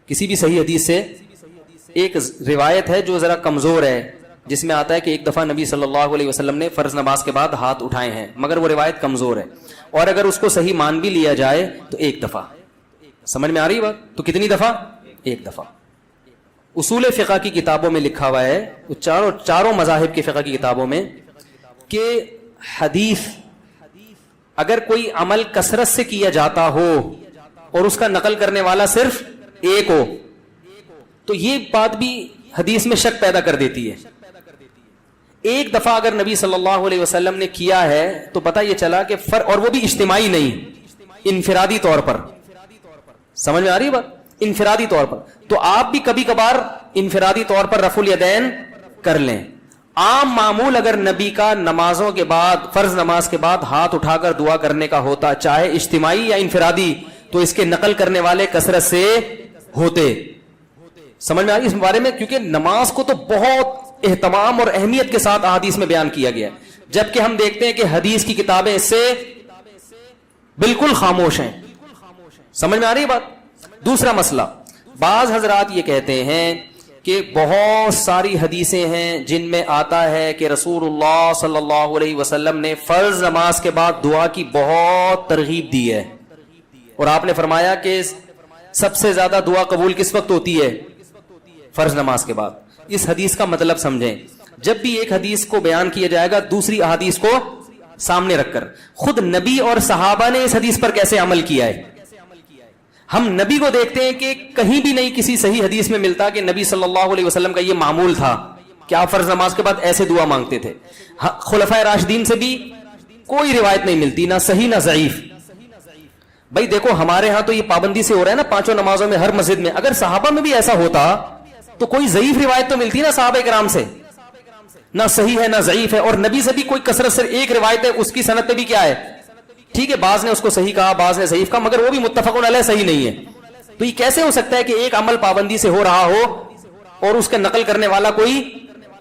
کسی بھی صحیح حدیث سے ایک روایت ہے جو ذرا کمزور ہے، جس میں آتا ہے کہ ایک دفعہ نبی صلی اللہ علیہ وسلم نے فرض نماز کے بعد ہاتھ اٹھائے ہیں، مگر وہ روایت کمزور ہے، اور اگر اس کو صحیح مان بھی لیا جائے تو ایک دفعہ. سمجھ میں آ رہی بات؟ تو کتنی دفعہ؟ ایک دفعہ. اصول فقہ کی کتابوں میں لکھا ہوا ہے، چاروں مذاہب کی فقہ کی کتابوں میں، کہ حدیث اگر کوئی عمل کثرت سے کیا جاتا ہو اور اس کا نقل کرنے والا صرف ایک ہو تو یہ بات بھی حدیث میں شک پیدا کر دیتی ہے. ایک دفعہ اگر نبی صلی اللہ علیہ وسلم نے کیا ہے تو پتہ یہ چلا کہ اور وہ بھی اجتماعی نہیں، انفرادی طور پر. سمجھ میں آ رہی ہے بات؟ انفرادی طور پر. تو آپ بھی کبھی کبھار انفرادی طور پر رفع الیدین کر لیں. عام معمول اگر نبی کا نمازوں کے بعد، فرض نماز کے بعد ہاتھ اٹھا کر دعا کرنے کا ہوتا، چاہے اجتماعی یا انفرادی، تو اس کے نقل کرنے والے کثرت سے ہوتے. سمجھ میں آ رہی اس بارے میں؟ کیونکہ نماز کو تو بہت اہتمام اور اہمیت کے ساتھ احادیث میں بیان کیا گیا ہے، جبکہ ہم دیکھتے ہیں کہ حدیث کی کتابیں اس سے بالکل خاموش ہیں. سمجھ میں آ رہی بات؟ دوسرا مسئلہ، بعض حضرات یہ کہتے ہیں کہ بہت ساری حدیثیں ہیں جن میں آتا ہے کہ رسول اللہ صلی اللہ علیہ وسلم نے فرض نماز کے بعد دعا کی بہت ترغیب دی ہے، اور آپ نے فرمایا کہ سب سے زیادہ دعا قبول کس وقت ہوتی ہے؟ فرض نماز کے بعد. اس حدیث کا مطلب سمجھیں. جب بھی ایک حدیث کو بیان کیا جائے گا دوسری احادیث کو سامنے رکھ کر، خود نبی اور صحابہ نے اس حدیث پر کیسے عمل کیا ہے. ہم نبی کو دیکھتے ہیں کہ کہیں بھی نہیں کسی صحیح حدیث میں ملتا کہ نبی صلی اللہ علیہ وسلم کا یہ معمول تھا کہ آپ فرض نماز کے بعد ایسے دعا مانگتے تھے. خلفائے راشدین سے بھی کوئی روایت نہیں ملتی، نہ صحیح نہ ضعیف. بھائی دیکھو ہمارے ہاں تو یہ پابندی سے ہو رہا ہے نا پانچوں نمازوں میں ہر مسجد میں، اگر صحابہ میں بھی ایسا ہوتا تو کوئی ضعیف روایت تو ملتی نا صحابہ کرام سے، نہ صحیح ہے نہ ضعیف ہے. اور نبی سے بھی کوئی کثرت سے ایک روایت ہے، اس کی سند پہ بھی کیا ہے؟ ٹھیک ہے، بعض نے اس کو صحیح کہا، بعض نے ضعیف کہا، مگر وہ بھی متفق علیہ صحیح نہیں ہے. تو یہ کیسے ہو سکتا ہے کہ ایک عمل پابندی سے ہو رہا ہو اور اس کا نقل کرنے والا کوئی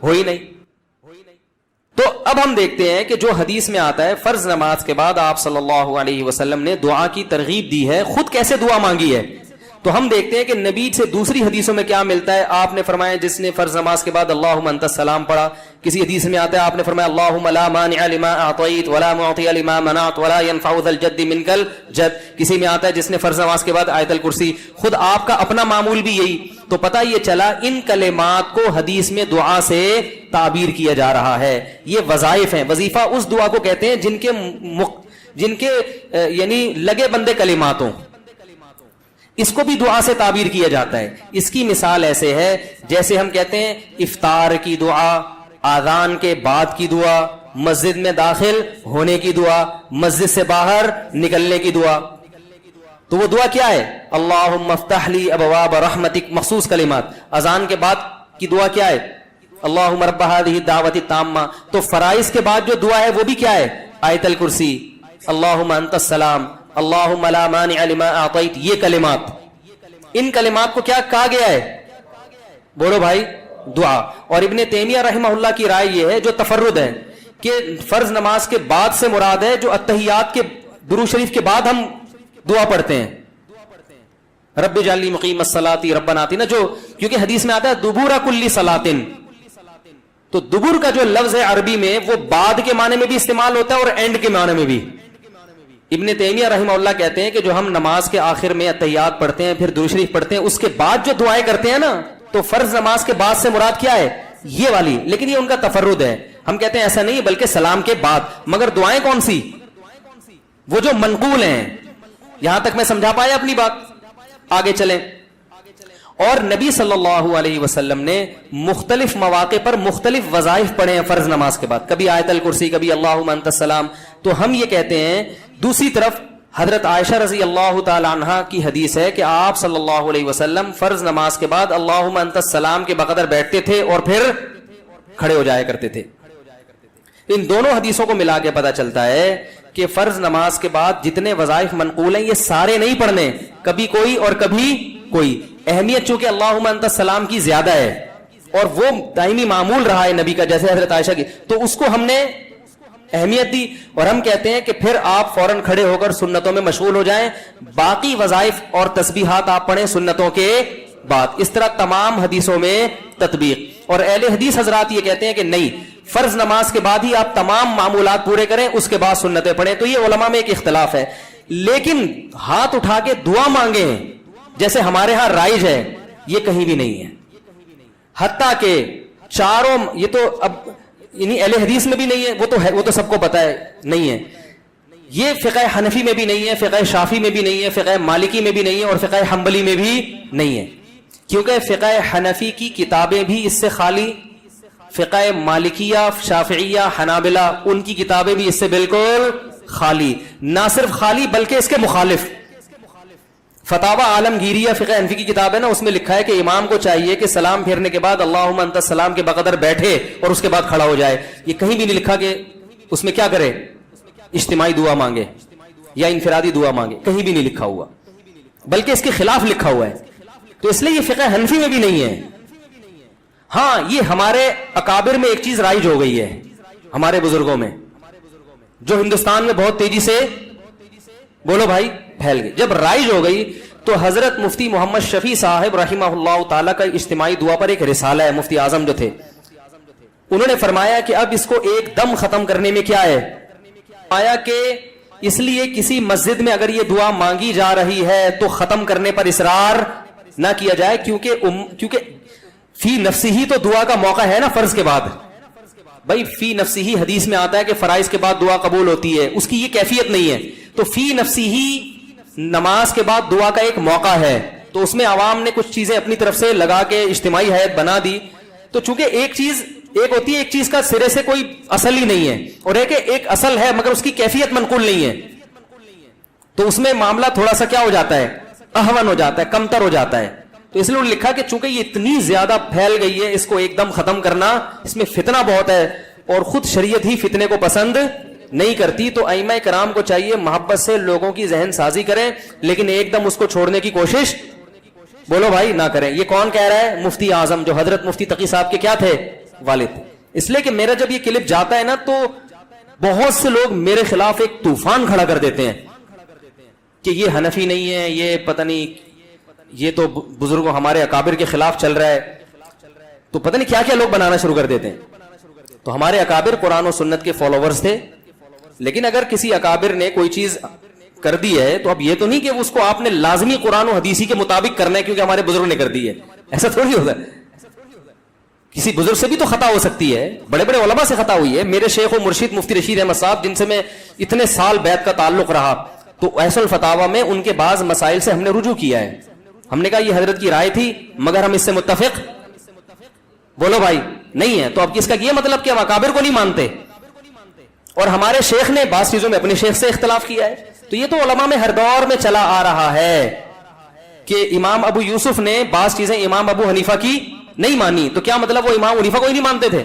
ہو ہی نہیں؟ تو اب ہم دیکھتے ہیں کہ جو حدیث میں آتا ہے فرض نماز کے بعد آپ صلی اللہ علیہ وسلم نے دعا کی ترغیب دی ہے، خود کیسے دعا مانگی ہے. تو ہم دیکھتے ہیں کہ نبی سے دوسری حدیثوں میں کیا ملتا ہے. آپ نے فرمایا جس نے فرض نماز کے بعد اللہم انت السلام پڑھا، کسی حدیث میں آتا ہے آپ نے فرمایا اللہم لا مانع لما اعطیت ولا معطی لما منعت ولا ينفع ذا الجد منک الجد. کسی میں آتا ہے جس نے فرض نماز کے بعد آیت الکرسی. خود آپ کا اپنا معمول بھی یہی. تو پتہ یہ چلا ان کلمات کو حدیث میں دعا سے تعبیر کیا جا رہا ہے. یہ وظائف ہیں. وظیفہ اس دعا کو کہتے ہیں جن کے یعنی لگے بندے کلمات ہوں، اس کو بھی دعا سے تعبیر کیا جاتا ہے. اس کی مثال ایسے ہے جیسے ہم کہتے ہیں افطار کی دعا، آذان کے بعد کی دعا، مسجد میں داخل ہونے کی دعا، مسجد سے باہر نکلنے کی دعا. تو وہ دعا کیا ہے؟ اللہم افتح لی ابواب رحمتک، مخصوص کلمات. اذان کے بعد کی دعا کیا ہے؟ اللہم رب هذه الدعوة التامة. تو فرائض کے بعد جو دعا ہے وہ بھی کیا ہے؟ آیت الکرسی، اللہم انت السلام، اللہم لا مانع لما اعطیت. یہ کلمات، ان کلمات کو کیا کہا گیا ہے؟ بولو بھائی، دعا. اور ابن تیمیہ رحمہ اللہ کی رائے یہ ہے جو تفرد ہے کہ فرض نماز کے بعد سے مراد ہے جو اتحیات کے درود شریف کے بعد ہم دعا پڑھتے ہیں، رب اجعلنی مقیم الصلاۃ ربنا آتنا، جو کیونکہ حدیث میں آتا ہے دبور کل صلاۃ. تو دبر کا جو لفظ ہے عربی میں وہ بعد کے معنی میں بھی استعمال ہوتا ہے اور اینڈ کے معنی میں بھی. ابن تیمیہ رحمہ اللہ کہتے ہیں کہ جو ہم نماز کے آخر میں اتحیات پڑھتے ہیں، پھر درود شریف پڑھتے ہیں، اس کے بعد جو دعائیں کرتے ہیں نا، تو فرض نماز کے بعد سے مراد کیا ہے؟ یہ والی. لیکن یہ ان کا تفرد ہے. ہم کہتے ہیں ایسا نہیں بلکہ سلام کے بعد. مگر دعائیں کون سی؟ وہ جو منقول ہیں. یہاں تک میں سمجھا پایا اپنی بات؟ آگے چلیں. اور نبی صلی اللہ علیہ وسلم نے مختلف مواقع پر مختلف وظائف پڑھے ہیں فرض نماز کے بعد، کبھی آیت الکرسی، کبھی اللہم انت السلام. تو ہم یہ کہتے ہیں دوسری طرف حضرت عائشہ رضی اللہ تعالی عنہا کی حدیث ہے کہ آپ صلی اللہ علیہ وسلم فرض نماز کے بعد اللہم انت السلام کے بقدر بیٹھتے تھے اور پھر کھڑے ہو جایا کرتے تھے. ان دونوں حدیثوں کو ملا کے پتہ چلتا ہے کہ فرض نماز کے بعد جتنے وظائف منقول ہیں یہ سارے نہیں پڑھنے، کبھی کوئی اور کبھی کوئی. اہمیت چونکہ اللہم انت السلام کی زیادہ ہے اور وہ دائمی معمول رہا ہے نبی کا، جیسے حضرت عائشہ کی، تو اس کو ہم نے اہمیت دی. اور ہم کہتے ہیں کہ پھر آپ فوراً کھڑے ہو کر سنتوں میں مشغول ہو جائیں، باقی وظائف اور تسبیحات آپ پڑھیں سنتوں کے بعد. اس طرح تمام حدیثوں میں تطبیق. اور اہل حدیث حضرات یہ کہتے ہیں کہ نہیں, فرض نماز کے بعد ہی آپ تمام معمولات پورے کریں, اس کے بعد سنتیں پڑھیں. تو یہ علماء میں ایک اختلاف ہے. لیکن ہاتھ اٹھا کے دعا مانگیں جیسے ہمارے ہاں رائج ہے, یہ کہیں بھی نہیں ہے. حتیٰ کہ چاروں, یہ تو اب یعنی اہل حدیث میں بھی نہیں ہے, وہ تو سب کو پتا ہے نہیں ہے. یہ فقہ حنفی میں بھی نہیں ہے, فقہ شافی میں بھی نہیں ہے, فقہ مالکی میں بھی نہیں ہے, اور فقہ حنبلی میں بھی نہیں ہے. کیونکہ فقہ حنفی کی کتابیں بھی اس سے خالی, فقہ مالکیہ, شافعیہ, حنابلہ ان کی کتابیں بھی اس سے بالکل خالی. نہ صرف خالی بلکہ اس کے مخالف. فتاوی عالمگیریہ فقہ حنفی کی کتاب ہے نا, اس میں لکھا ہے کہ امام کو چاہیے کہ سلام پھیرنے کے بعد اللہم انت السلام کے بقدر بیٹھے اور اس کے بعد کھڑا ہو جائے. یہ کہیں بھی نہیں لکھا کہ اس میں کیا کرے, اجتماعی دعا مانگے یا انفرادی دعا مانگے, کہیں بھی نہیں لکھا ہوا, بلکہ اس کے خلاف لکھا ہوا ہے. تو اس لیے یہ فقہ حنفی میں بھی نہیں ہے. ہاں یہ ہمارے اکابر میں ایک چیز رائج ہو گئی ہے, ہمارے بزرگوں میں, جو ہندوستان میں بہت تیزی سے, بولو بھائی, پھیل گئی. جب رائج ہو گئی تو حضرت مفتی محمد شفیع صاحب رحمہ اللہ تعالیٰ کا اجتماعی دعا پر ایک رسالہ ہے, مفتی اعظم جو تھے, انہوں نے فرمایا کہ اب اس کو ایک دم ختم کرنے میں کیا ہے, آیا کہ اس لیے کسی مسجد میں اگر یہ دعا مانگی جا رہی ہے تو ختم کرنے پر اصرار نہ کیا جائے, کیونکہ فی نفسی ہی تو دعا کا موقع ہے نا فرض کے بعد. بھائی فی نفسی ہی حدیث میں آتا ہے کہ فرائض کے بعد دعا قبول ہوتی ہے, اس کی یہ کیفیت نہیں ہے. تو فی نفسی ہی نماز کے بعد دعا کا ایک موقع ہے, تو اس میں عوام نے کچھ چیزیں اپنی طرف سے لگا کے اجتماعی ہیئت بنا دی. تو چونکہ ایک ہوتی ہے, ایک چیز کا سرے سے کوئی اصل ہی نہیں ہے, اور ایک اصل ہے مگر اس کی کیفیت منقول نہیں ہے, تو اس میں معاملہ تھوڑا سا کیا ہو جاتا ہے, اہون ہو جاتا ہے, کمتر ہو جاتا ہے. تو اس لیے انہوں نے لکھا کہ چونکہ یہ اتنی زیادہ پھیل گئی ہے, اس کو ایک دم ختم کرنا, اس میں فتنہ بہت ہے, اور خود شریعت ہی فتنے کو پسند نہیں کرتی. تو ائمہ کرام کو چاہیے محبت سے لوگوں کی ذہن سازی کریں, لیکن ایک دم اس کو چھوڑنے کی کوشش, بولو بھائی, نہ کریں. یہ کون کہہ رہا ہے, مفتی اعظم, جو حضرت مفتی تقی صاحب کے کیا تھے, والد تھے. اس لیے کہ میرا جب یہ کلپ جاتا ہے نا تو بہت سے لوگ میرے خلاف ایک طوفان کھڑا کر دیتے ہیں کہ یہ حنفی نہیں ہے, یہ پتہ نہیں, یہ تو بزرگوں ہمارے اکابر کے خلاف چل رہا ہے, تو پتہ نہیں کیا کیا لوگ بنانا شروع کر دیتے ہیں. تو ہمارے اکابر قرآن و سنت کے فالوورز تھے, لیکن اگر کسی اکابر نے کوئی چیز کر دی ہے تو اب یہ تو نہیں کہ اس کو آپ نے لازمی قرآن و حدیثی کے مطابق کرنا ہے کیونکہ ہمارے بزرگ نے کر دی ہے. ایسا تھوڑی ہوتا ہے, کسی بزرگ سے بھی تو خطا ہو سکتی ہے, بڑے بڑے علماء سے خطا ہوئی ہے. میرے شیخ و مرشد مفتی رشید احمد صاحب, جن سے میں اتنے سال بیعت کا تعلق رہا, تو ایسا الفتاوی میں ان کے بعض مسائل سے ہم نے رجوع کیا ہے. ہم نے کہا یہ حضرت کی رائے تھی مگر ہم اس سے متفق, بولو بھائی, نہیں ہے. تو اب اس کا یہ مطلب کہ ہم اکابر کو نہیں مانتے, اور ہمارے شیخ نے بعض چیزوں میں اپنے شیخ سے اختلاف کیا ہے. تو یہ تو علماء میں ہر دور میں چلا آ رہا ہے کہ امام ابو یوسف نے بعض چیزیں امام ابو حنیفہ کی نہیں مانی, تو کیا مطلب وہ امام حنیفہ کو ہی نہیں مانتے تھے.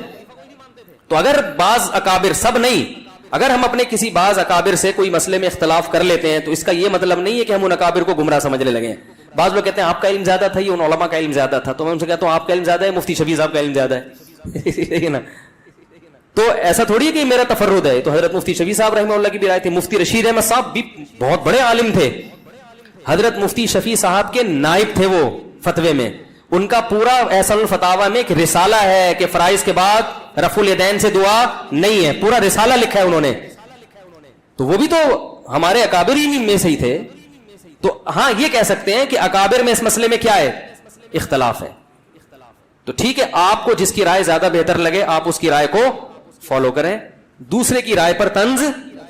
تو اگر بعض اکابر, سب نہیں, اگر ہم اپنے کسی بعض اکابر سے کوئی مسئلے میں اختلاف کر لیتے ہیں تو اس کا یہ مطلب نہیں ہے کہ ہم ان اکابر کو گمراہ سمجھنے لگے ہیں. بعض لوگ کہتے ہیں آپ کا علم زیادہ تھا, یہ ان علماء کا علم زیادہ تھا, تو میں ان سے کہتا ہوں آپ کا علم زیادہ ہے, مفتی شفیع صاحب کا علم زیادہ ہے نا. تو ایسا تھوڑی ہے کہ میرا تفرد ہے. تو حضرت مفتی شفیع صاحب رحمہ اللہ کی بھی رائے تھی. مفتی رشید احمد صاحب بھی بہت بڑے عالم تھے, حضرت مفتی شفیع صاحب کے نائب تھے وہ فتوے میں. ان کا پورا احسن الفتاوی میں ایک رسالہ ہے کہ فرائض کے بعد رفع الیدین سے دعا نہیں ہے, پورا رسالہ لکھا ہے انہوں نے. تو وہ بھی تو ہمارے اکابر ہی میں سے ہی تھے. تو ہاں یہ کہہ سکتے ہیں کہ اکابر میں اس مسئلے میں کیا ہے, اختلاف ہے. تو ٹھیک ہے, آپ کو جس کی رائے زیادہ بہتر لگے آپ اس کی رائے کو فالو کریں, دوسرے کی رائے پر طنز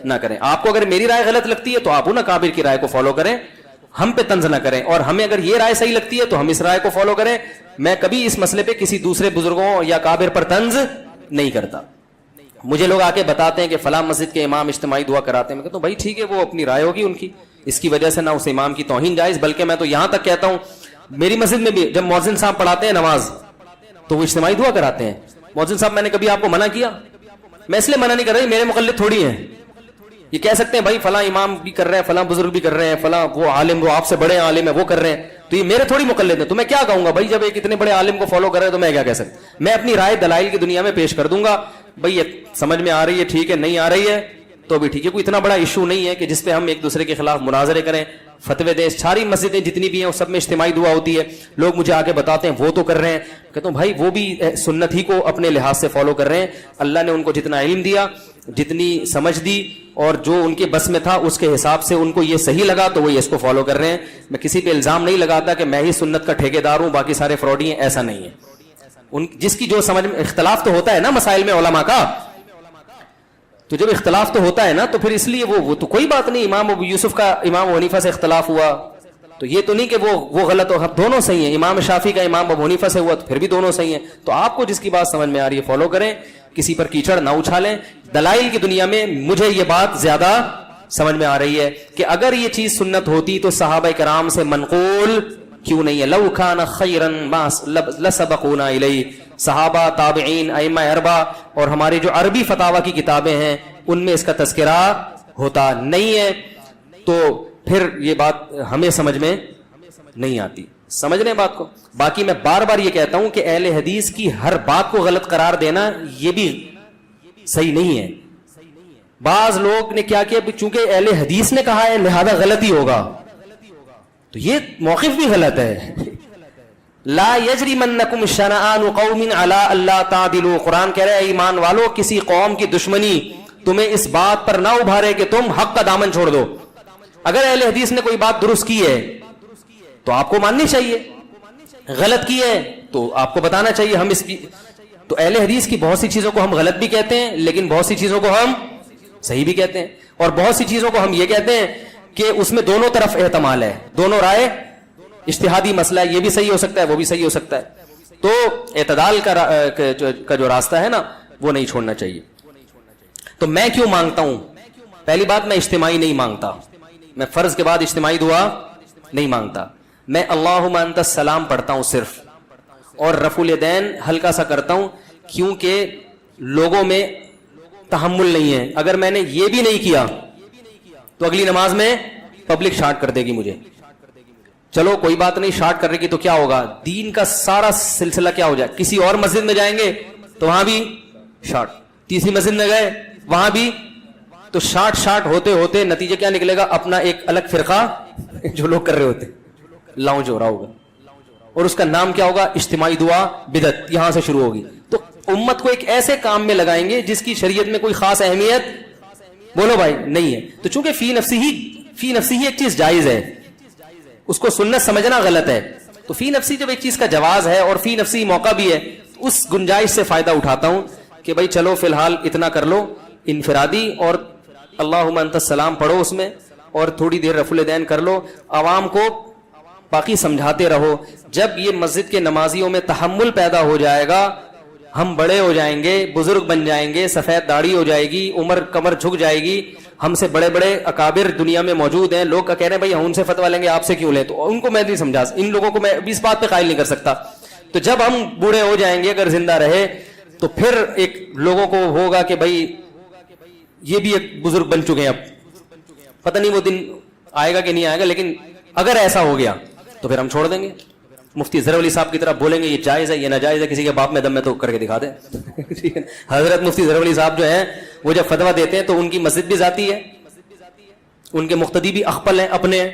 نہ کریں. آپ کو اگر میری رائے غلط لگتی ہے تو آپ ان اکابر کی رائے کو فالو کریں, ہم پہ طنز نہ کریں. اور ہمیں اگر یہ رائے صحیح لگتی ہے تو ہم اس رائے کو فالو کریں. میں کبھی اس مسئلے پہ کسی دوسرے بزرگوں یا اکابر پر طنز نہیں کرتا. مجھے لوگ آ کے بتاتے ہیں کہ فلاں مسجد کے امام اجتماعی دعا کراتے ہیں, میں کہتا ہوں بھائی ٹھیک ہے, وہ اپنی رائے ہوگی ان کی, اس کی وجہ سے نہ اس امام کی توہین جائز, بلکہ میں تو یہاں تک کہتا ہوں میری مسجد میں بھی جب مؤذن صاحب پڑھاتے ہیں نماز تو وہ اجتماعی دعا کراتے ہیں. مؤذن صاحب میں نے کبھی آپ کو منع کیا؟ میں اس لیے منع نہیں کر رہا, میرے مقلد تھوڑی ہیں. یہ کہہ سکتے ہیں بھائی فلاں امام بھی کر رہے ہیں, فلاں بزرگ بھی کر رہے ہیں, فلاں وہ عالم, وہ آپ سے بڑے عالم ہیں, وہ کر رہے ہیں, تو یہ میرے تھوڑی مقلد ہیں. تو میں کیا کہوں گا بھائی, جب ایک اتنے بڑے عالم کو فالو کر رہے ہیں تو میں کیا کہہ سکتا ہوں. میں اپنی رائے دلائل کی دنیا میں پیش کر دوں گا, بھائی یہ سمجھ میں آ رہی ہے ٹھیک ہے, نہیں آ رہی ہے تو بھی ٹھیک ہے, کوئی اتنا بڑا ایشو نہیں ہے کہ جس پہ ہم ایک دوسرے کے خلاف مناظرے کریں, فتوے دیں. ساری مسجدیں جتنی بھی ہیں سب میں اجتماعی دعا ہوتی ہے. لوگ مجھے آگے بتاتے ہیں وہ تو کر رہے ہیں, کہتا ہوں بھائی وہ بھی سنت ہی کو اپنے لحاظ سے فالو کر رہے ہیں. اللہ نے ان کو جتنا علم دیا, جتنی سمجھ دی, اور جو ان کے بس میں تھا اس کے حساب سے ان کو یہ صحیح لگا تو وہ اس کو فالو کر رہے ہیں. میں کسی پہ الزام نہیں لگاتا کہ میں ہی سنت کا ٹھیکیدار ہوں باقی سارے فراڈی ہیں, ایسا نہیں ہے. ان جس کی جو سمجھ میں اختلاف تو ہوتا ہے نا مسائل میں علماء کا, تو جب اختلاف تو ہوتا ہے نا تو پھر اس لیے وہ تو کوئی بات نہیں. امام ابو یوسف کا امام ابو حنیفہ سے اختلاف ہوا تو یہ تو نہیں کہ وہ غلط ہو, دونوں صحیح ہیں. امام شافعی کا امام ابو حنیفہ سے ہوا تو پھر بھی دونوں صحیح ہیں. تو آپ کو جس کی بات سمجھ میں آ رہی ہے فالو کریں, کسی پر کیچڑ نہ اچھالیں. دلائل کی دنیا میں مجھے یہ بات زیادہ سمجھ میں آ رہی ہے کہ اگر یہ چیز سنت ہوتی تو صحابہ کرام سے منقول کیوں نہیں ہے. لو کان خیرا ما لسبقونا الیہ. صحابہ, تابعین, ائمہ اربعہ اور ہمارے جو عربی فتاوی کی کتابیں ہیں ان میں اس کا تذکرہ ہوتا نہیں ہے. تو پھر یہ بات ہمیں سمجھ میں نہیں آتی. سمجھ رہے ہیں بات کو. باقی میں بار بار یہ کہتا ہوں کہ اہل حدیث کی ہر بات کو غلط قرار دینا یہ بھی صحیح نہیں ہے. بعض لوگ نے کیا کیا, چونکہ اہل حدیث نے کہا ہے لہذا غلط ہی ہوگا, تو یہ موقف بھی غلط ہے. لا یجرمنکم شنآن قوم علی الا تعدلوا. قرآن کہہ رہا ہے ایمان والو کسی قوم کی دشمنی تمہیں اس بات پر نہ ابھارے کہ تم حق کا دامن چھوڑ دو. اگر اہل حدیث نے کوئی بات درست کی ہے تو آپ کو ماننی چاہیے, غلط کی ہے تو آپ کو بتانا چاہیے. ہم اس تو اہل حدیث کی بہت سی چیزوں کو ہم غلط بھی کہتے ہیں لیکن بہت سی چیزوں کو ہم صحیح بھی کہتے ہیں, اور بہت سی چیزوں کو ہم یہ کہتے ہیں کہ اس میں دونوں طرف احتمال ہے, دونوں رائے, اجتہادی مسئلہ ہے, یہ بھی صحیح ہو سکتا ہے وہ بھی صحیح ہو سکتا ہے. تو اعتدال کا جو راستہ ہے نا وہ نہیں چھوڑنا چاہیے. تو میں کیوں مانگتا ہوں؟ پہلی بات, میں اجتماعی نہیں مانگتا, میں فرض کے بعد اجتماعی دعا نہیں مانگتا. میں اللہم انت السلام پڑھتا ہوں صرف, اور رفع الیدین ہلکا سا کرتا ہوں کیونکہ لوگوں میں تحمل نہیں ہے. اگر میں نے یہ بھی نہیں کیا تو اگلی نماز میں پبلک شارٹ کر دے گی مجھے. چلو کوئی بات نہیں, شارٹ کرنے کی تو کیا ہوگا, دین کا سارا سلسلہ کیا ہو جائے. کسی اور مسجد میں جائیں گے تو وہاں بھی شارٹ, تیسری مسجد میں گئے وہاں بھی, تو شارٹ ہوتے ہوتے نتیجہ کیا نکلے گا, اپنا ایک الگ فرقہ جو لوگ کر رہے ہوتے لاؤنج ہو رہا ہوگا, اور اس کا نام کیا ہوگا, اجتماعی دعا بدعت, یہاں سے شروع ہوگی. تو امت کو ایک ایسے کام میں لگائیں گے جس کی شریعت میں کوئی خاص اہمیت بولو بھائی نہیں ہے. تو چونکہ فی نفسی ہی ایک چیز جائز ہے, اس کو سنت سمجھنا غلط ہے. تو فی نفسی جب ایک چیز کا جواز ہے اور فی نفسی موقع بھی ہے, اس گنجائش سے فائدہ اٹھاتا ہوں کہ بھائی چلو فی الحال اتنا کر لو انفرادی, اور اللہم انت السلام پڑھو اس میں, اور تھوڑی دیر رفع الیدین کر لو. عوام کو باقی سمجھاتے رہو. جب یہ مسجد کے نمازیوں میں تحمل پیدا ہو جائے گا, ہم بڑے ہو جائیں گے, بزرگ بن جائیں گے, سفید داڑھی ہو جائے گی, عمر کمر جھک جائے گی, ہم سے بڑے بڑے اکابر دنیا میں موجود ہیں, لوگ کہہ رہے ہیں بھائی ہم ان سے فتویٰ لیں گے آپ سے کیوں لیں, تو ان کو میں نہیں سمجھا, ان لوگوں کو میں اس بات پہ قائل نہیں کر سکتا. تو جب ہم بوڑھے ہو جائیں گے اگر زندہ رہے تو پھر ایک لوگوں کو ہوگا کہ بھائی یہ بھی ایک بزرگ بن چکے ہیں, اب پتہ نہیں وہ دن آئے گا کہ نہیں آئے گا, لیکن اگر ایسا ہو گیا تو پھر ہم چھوڑ دیں گے. مفتی ظہر علی صاحب کی طرف بولیں گے یہ جائز ہے یہ ناجائز ہے, کسی کے باپ میں دم میں تو کر کے دکھا دیں. حضرت مفتی ظہر علی صاحب جو ہیں وہ جب فتویٰ دیتے ہیں تو ان کی مسجد بھی ذاتی ہے, ان کے مقتدی بھی اخپل ہیں اپنے,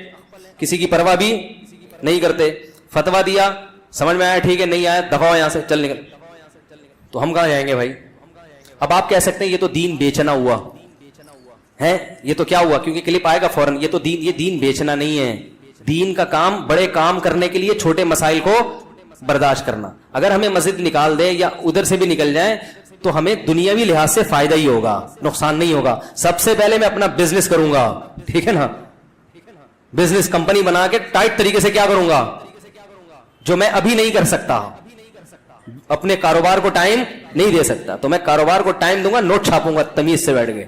کسی کی پرواہ بھی نہیں کرتے. فتویٰ دیا, سمجھ میں آیا ٹھیک ہے, نہیں آیا دفعہ یہاں سے چل نکل. تو ہم کہاں جائیں گے بھائی؟ اب آپ کہہ سکتے ہیں یہ تو دین بیچنا ہوا ہے, یہ تو کیا ہوا, کیونکہ کلپ آئے گا فوراً, یہ دین بیچنا نہیں ہے. دین کا کام بڑے کام کرنے کے لیے چھوٹے مسائل کو برداشت کرنا. اگر ہمیں مسجد نکال دے یا ادھر سے بھی نکل جائیں تو ہمیں دنیاوی لحاظ سے فائدہ ہی ہوگا, نقصان نہیں ہوگا. سب سے پہلے میں اپنا بزنس کروں گا, ٹھیک ہے نا, بزنس کمپنی بنا کے ٹائٹ طریقے سے کیا کروں گا جو میں ابھی نہیں کر سکتا, اپنے کاروبار کو ٹائم نہیں دے سکتا, تو میں کاروبار کو ٹائم دوں گا, نوٹ چھاپوں گا تمیز سے بیٹھ کے.